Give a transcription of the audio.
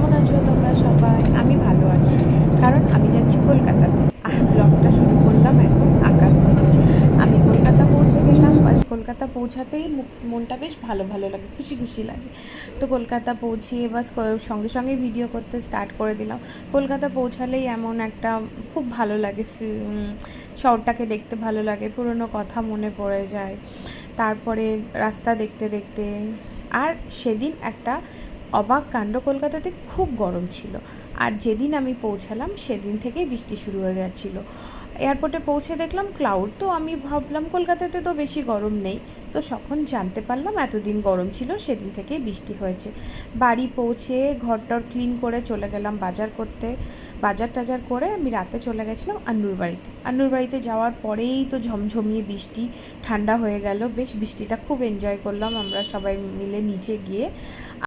কেমন আছো তোমরা সবাই? আমি ভালো আছি, কারণ আমি যাচ্ছি কলকাতাতে। আর ব্লগটা শুরু করলাম এখন আকাশ থেকে। আমি কলকাতা পৌঁছে গেলাম, বাস কলকাতা পৌঁছাতেই মনটা বেশ ভালো ভালো লাগে, খুশি খুশি লাগে। তো কলকাতা পৌঁছিয়ে বাস সঙ্গে সঙ্গে ভিডিও করতে স্টার্ট করে দিলাম। কলকাতা পৌঁছালেই এমন একটা খুব ভালো লাগে, শহরটাকে দেখতে ভালো লাগে, পুরনো কথা মনে পড়ে যায়। তারপরে রাস্তা দেখতে দেখতে, আর সেদিন একটা অবাক কাণ্ড, কলকাতাতে খুব গরম ছিল। আর যেদিন আমি পৌঁছালাম সেদিন থেকেই বৃষ্টি শুরু হয়ে গেছিলো। এয়ারপোর্টে পৌঁছে দেখলাম ক্লাউড, তো আমি ভাবলাম কলকাতাতে তো বেশি গরম নেই। তো তখন জানতে পারলাম এতদিন গরম ছিল, সেদিন থেকেই বৃষ্টি হয়েছে। বাড়ি পৌঁছে ঘরটর ক্লিন করে চলে গেলাম বাজার করতে। বাজার টাজার করে আমি রাতে চলে গেছিলাম আন্নুর বাড়িতে। আন্নুর বাড়িতে যাওয়ার পরেই তো ঝমঝমিয়ে বৃষ্টি, ঠান্ডা হয়ে গেল বেশ। বৃষ্টিটা খুব এনজয় করলাম আমরা সবাই মিলে নিচে গিয়ে।